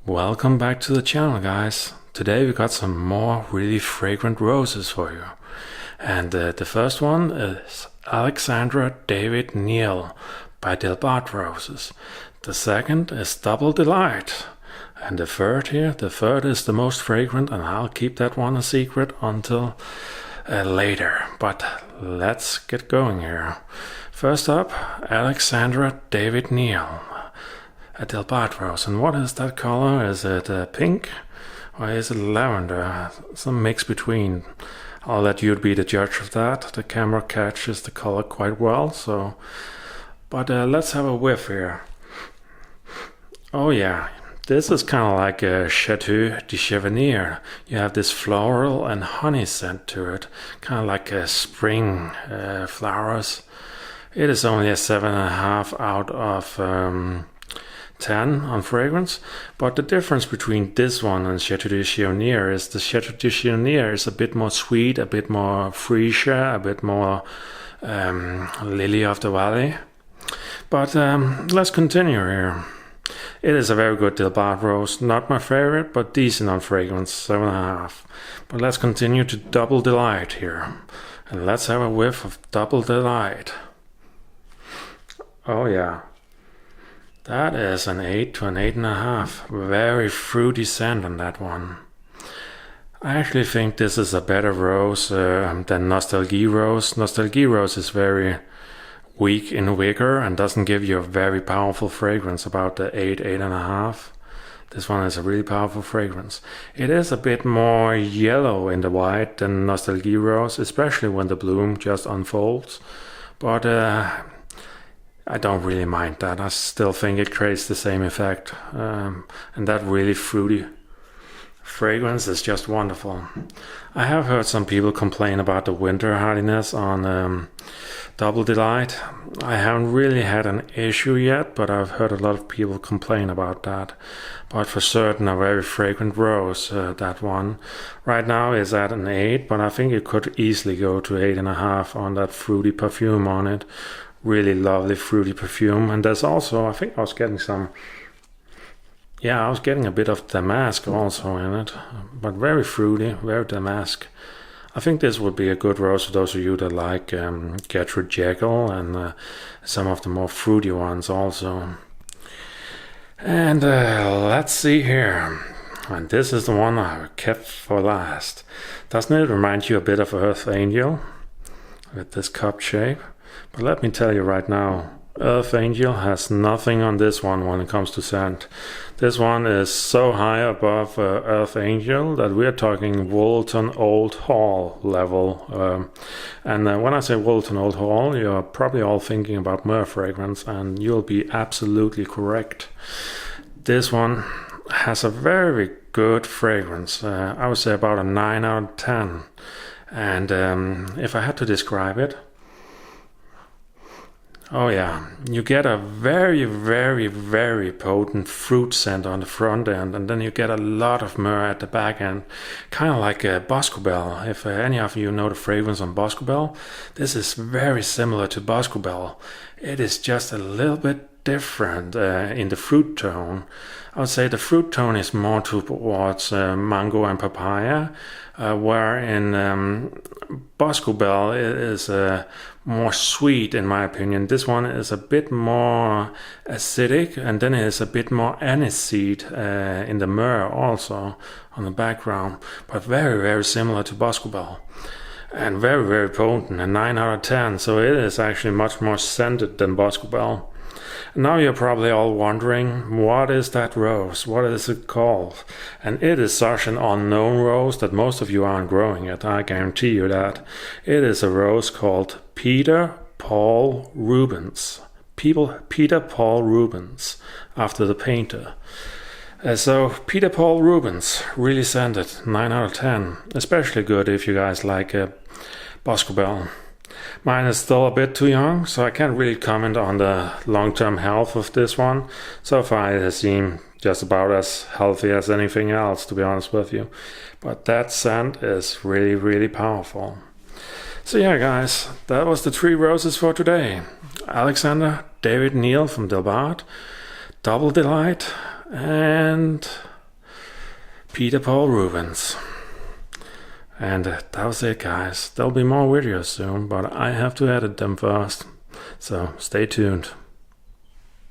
Welcome back to the channel, guys. Today we got some more really fragrant roses for you. And the first one is Alexandra David Neel by Delbart Roses. The second is Double Delight. And the third is the most fragrant, and I'll keep that one a secret until later. But let's get going here. First up, Alexandra David Neel. A Delbart rose. And what is that color? Is it pink or is it lavender? Some mix between. I'll let you be the judge of that. The camera catches the color quite well, so. But let's have a whiff here. Oh yeah, this is kind of like a Chateau de Chevanier. You have this floral and honey scent to it, kind of like a spring flowers. It is only a 7.5 out of 10 on fragrance, but the difference between this one and Chateau de Chevanier is the Chateau de Chevanier is a bit more sweet, a bit more freesia, a bit more lily of the valley. But let's continue here. It is a very good Delbart rose, not my favorite, but decent on fragrance, 7.5. But let's continue to Double Delight here, and let's have a whiff of Double Delight. Oh yeah. That is an 8 to an 8.5. Very fruity scent on that one. I actually think this is a better rose than Nostalgie Rose. Nostalgie Rose is very weak in vigor and doesn't give you a very powerful fragrance, about the 8, 8.5. This one is a really powerful fragrance. It is a bit more yellow in the white than Nostalgie Rose, especially when the bloom just unfolds. But I don't really mind that. I still think it creates the same effect. And that really fruity fragrance is just wonderful. I have heard some people complain about the winter hardiness on Double Delight. I haven't really had an issue yet, but I've heard a lot of people complain about that. But for certain, a very fragrant rose, that one. Right now is at an 8, but I think it could easily go to 8.5 on that fruity perfume on it. Really lovely fruity perfume. And there's also, I think I was getting some, I was getting a bit of damask also in it, but very fruity, very damask. I think this would be a good rose for those of you that like Gertrude Jekyll and some of the more fruity ones also. And let's see here. And this is the one I kept for last. Doesn't it remind you a bit of Earth Angel with this cup shape? But let me tell you right now, Earth Angel has nothing on this one when it comes to scent. This one is so high above Earth Angel that we're talking Woolton Old Hall level. And when I say Woolton Old Hall, you're probably all thinking about myrrh fragrance, and you'll be absolutely correct. This one has a very good fragrance. I would say about a 9 out of 10. And if I had to describe it, oh yeah, you get a very, very, very potent fruit scent on the front end, and then you get a lot of myrrh at the back end, kind of like a Boscobel. If any of you know the fragrance on Boscobel, this is very similar to Boscobel. It is just a little bit different in the fruit tone. I would say the fruit tone is more towards mango and papaya, where in Boscobel it is more sweet in my opinion. This one is a bit more acidic, and then it is a bit more aniseed in the myrrh also on the background, but very, very similar to Boscobel. And very, very potent, a 9 out of 10, so it is actually much more scented than Boscobel. Now you're probably all wondering, what is that rose? What is it called? And it is such an unknown rose that most of you aren't growing it, I guarantee you that. It is a rose called Peter Paul Rubens. Peter Paul Rubens, after the painter. So Peter Paul Rubens, really scented, 9 out of 10. Especially good if you guys like Boscobel. Mine is still a bit too young, so I can't really comment on the long-term health of this one. So far it has seemed just about as healthy as anything else, to be honest with you. But that scent is really, really powerful. So yeah, guys, that was the 3 roses for today. Alexandra David Neel from Delbart, Double Delight, and Peter Paul Rubens. And that was it, guys. There'll be more videos soon, but I have to edit them first. So stay tuned.